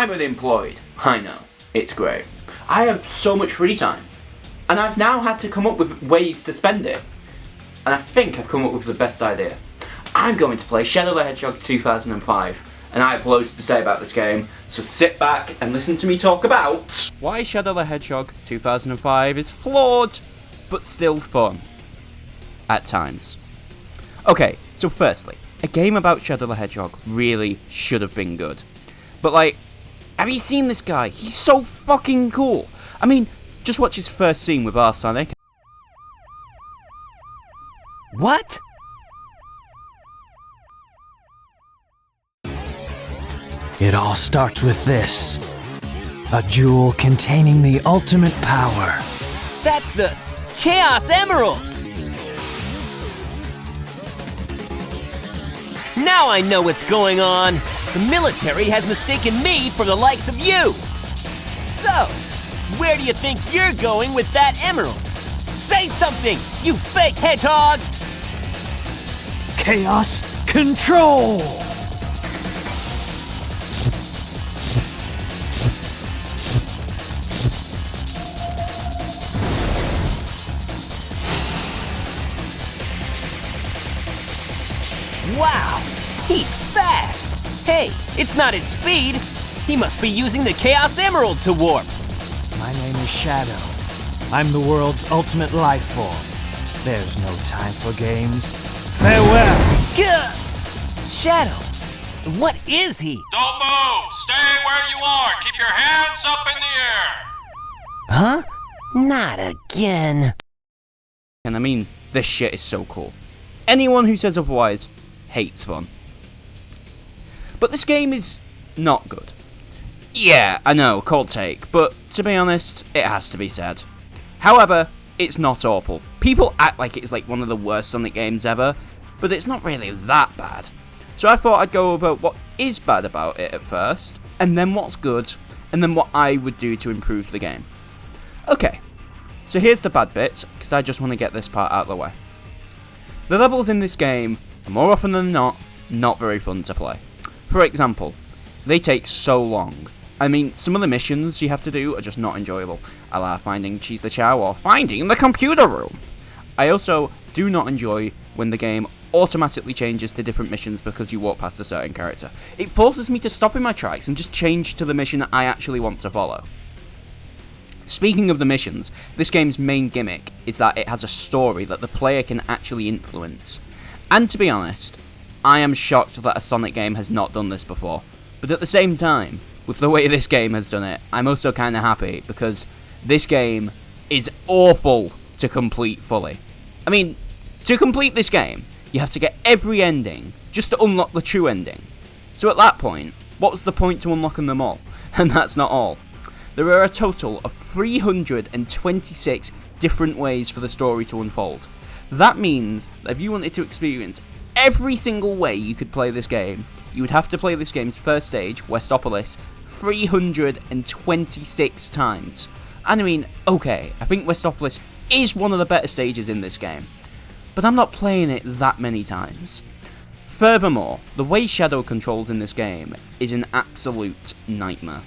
I'm unemployed. I know, it's great. I have so much free time. And I've now had to come up with ways to spend it. And I think I've come up with the best idea. I'm going to play Shadow the Hedgehog 2005. And I have loads to say about this game, so sit back and listen to me talk about why Shadow the Hedgehog 2005 is flawed, but still fun. At times. Okay, so firstly, a game about Shadow the Hedgehog really should have been good. But like, have you seen this guy? He's so fucking cool. I mean, just watch his first scene with our Sonic. What? It all starts with this. A jewel containing the ultimate power. That's the Chaos Emerald! Now I know what's going on. The military has mistaken me for the likes of you. So, where do you think you're going with that emerald? Say something, you fake hedgehog! Chaos Control! Wow, he's fast! Hey, it's not his speed. He must be using the Chaos Emerald to warp. My name is Shadow. I'm the world's ultimate life form. There's no time for games. Farewell! Gah! Shadow, what is he? Don't move! Stay where you are! Keep your hands up in the air! Huh? Not again. And I mean, this shit is so cool. Anyone who says otherwise hates fun. But this game is not good. Yeah, I know, cold take, but to be honest, it has to be said. However, it's not awful. People act like it's like one of the worst Sonic games ever, but it's not really that bad. So I thought I'd go over what is bad about it at first, and then what's good, and then what I would do to improve the game. Okay, so here's the bad bits, because I just want to get this part out of the way. The levels in this game are more often than not very fun to play. For example, they take so long. I mean, some of the missions you have to do are just not enjoyable, a la finding Cheese the Chow or finding the computer room. I also do not enjoy when the game automatically changes to different missions because you walk past a certain character. It forces me to stop in my tracks and just change to the mission that I actually want to follow. Speaking of the missions, this game's main gimmick is that it has a story that the player can actually influence. And to be honest, I am shocked that a Sonic game has not done this before. But at the same time, with the way this game has done it, I'm also kind of happy because this game is awful to complete fully. I mean, to complete this game, you have to get every ending just to unlock the true ending. So at that point, what's the point to unlocking them all? And that's not all. There are a total of 326 different ways for the story to unfold. That means that if you wanted to experience every single way you could play this game, you would have to play this game's first stage, Westopolis, 326 times. And I mean, okay, I think Westopolis is one of the better stages in this game, but I'm not playing it that many times. Furthermore, the way Shadow controls in this game is an absolute nightmare.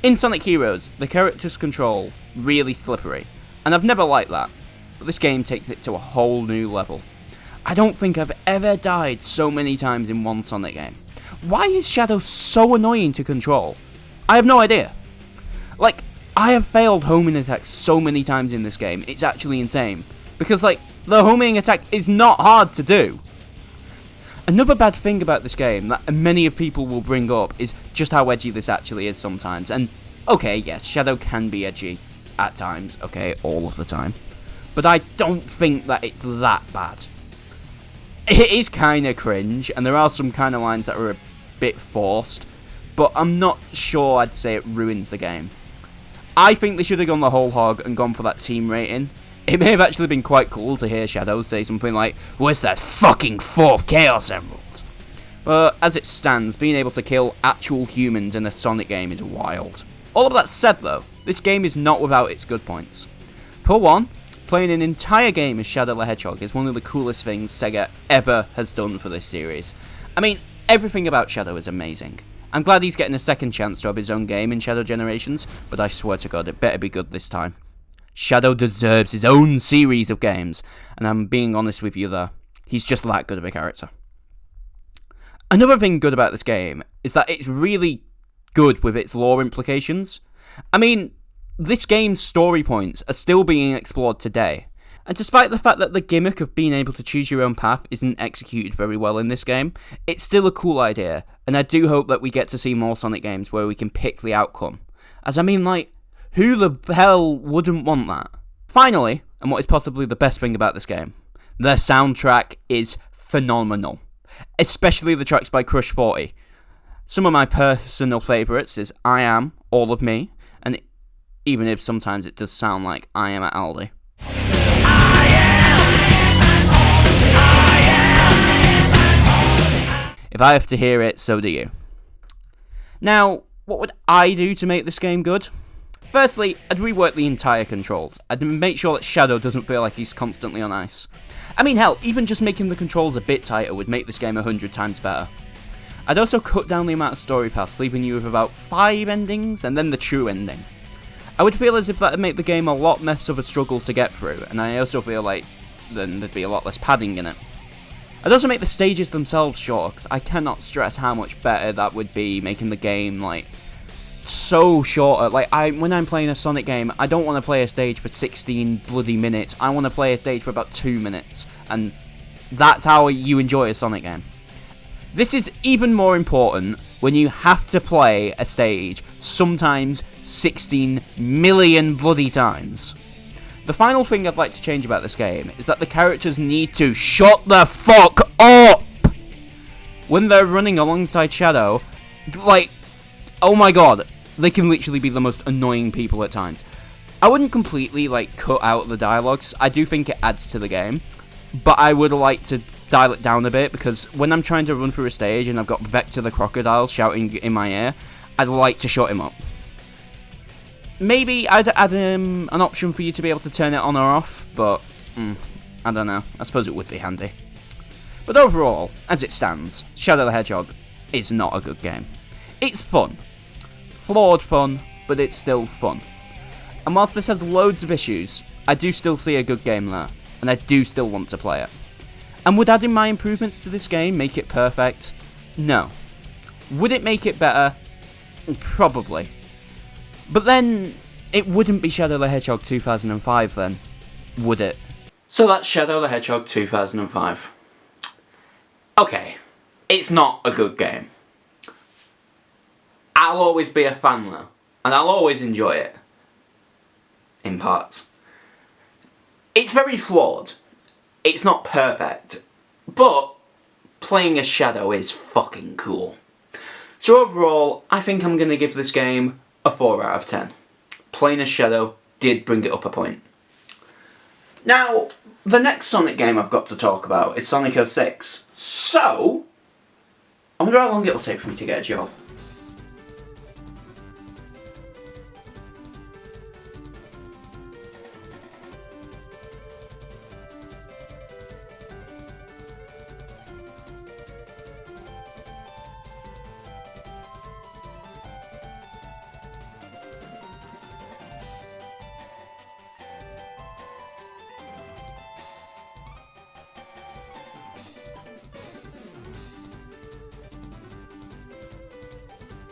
In Sonic Heroes, the character's control really slippery, and I've never liked that, but this game takes it to a whole new level. I don't think I've ever died so many times in one Sonic game. Why is Shadow so annoying to control? I have no idea. Like, I have failed homing attacks so many times in this game, it's actually insane. Because, like, the homing attack is not hard to do. Another bad thing about this game that many of people will bring up is just how edgy this actually is sometimes. And, okay, yes, Shadow can be edgy at times, okay, all of the time. But I don't think that it's that bad. It is kind of cringe, and there are some kind of lines that are a bit forced, but I'm not sure I'd say it ruins the game. I think they should have gone the whole hog and gone for that team rating. It may have actually been quite cool to hear Shadow say something like, "Where's that fucking 4 Chaos Emerald?" But as it stands, being able to kill actual humans in a Sonic game is wild. All of that said though, this game is not without its good points. For one, playing an entire game as Shadow the Hedgehog is one of the coolest things Sega ever has done for this series. I mean, everything about Shadow is amazing. I'm glad he's getting a second chance to have his own game in Shadow Generations, but I swear to God, it better be good this time. Shadow deserves his own series of games, and I'm being honest with you there. He's just that good of a character. Another thing good about this game is that it's really good with its lore implications. I mean, this game's story points are still being explored today, and despite the fact that the gimmick of being able to choose your own path isn't executed very well in this game, it's still a cool idea, and I do hope that we get to see more Sonic games where we can pick the outcome. As I mean, like, who the hell wouldn't want that? Finally, and what is possibly the best thing about this game, the soundtrack is phenomenal. Especially the tracks by Crush 40. Some of my personal favourites is I Am, All of Me, and even if sometimes it does sound like I Am at Aldi. If I have to hear it, so do you. Now, what would I do to make this game good? Firstly, I'd rework the entire controls. I'd make sure that Shadow doesn't feel like he's constantly on ice. I mean, hell, even just making the controls a bit tighter would make this game 100 times better. I'd also cut down the amount of story paths, leaving you with about 5 endings, and then the true ending. I would feel as if that would make the game a lot less of a struggle to get through, and I also feel like then there'd be a lot less padding in it. I'd also make the stages themselves short, because I cannot stress how much better that would be, making the game, like, so shorter. Like, when I'm playing a Sonic game, I don't want to play a stage for 16 bloody minutes. I want to play a stage for about 2 minutes, and that's how you enjoy a Sonic game. This is even more important when you have to play a stage, sometimes 16 million bloody times. The final thing I'd like to change about this game is that the characters need to shut the fuck up! When they're running alongside Shadow, like, oh my god, they can literally be the most annoying people at times. I wouldn't completely, like, cut out the dialogues. I do think it adds to the game, but I would like to dial it down a bit, because when I'm trying to run through a stage and I've got Vector the Crocodile shouting in my ear, I'd like to shut him up. Maybe I'd add an option for you to be able to turn it on or off, but I don't know. I suppose it would be handy. But overall, as it stands, Shadow the Hedgehog is not a good game. It's fun. Flawed fun, but it's still fun. And whilst this has loads of issues, I do still see a good game there, and I do still want to play it. And would adding my improvements to this game make it perfect? No. Would it make it better? Probably. But then, it wouldn't be Shadow the Hedgehog 2005 then, would it? So that's Shadow the Hedgehog 2005. Okay, it's not a good game. I'll always be a fan though, and I'll always enjoy it. In parts. It's very flawed. It's not perfect. But playing as Shadow is fucking cool. So overall, I think I'm going to give this game a 4 out of 10. Playing as Shadow did bring it up a point. Now, the next Sonic game I've got to talk about is Sonic 06. So, I wonder how long it'll take for me to get a job.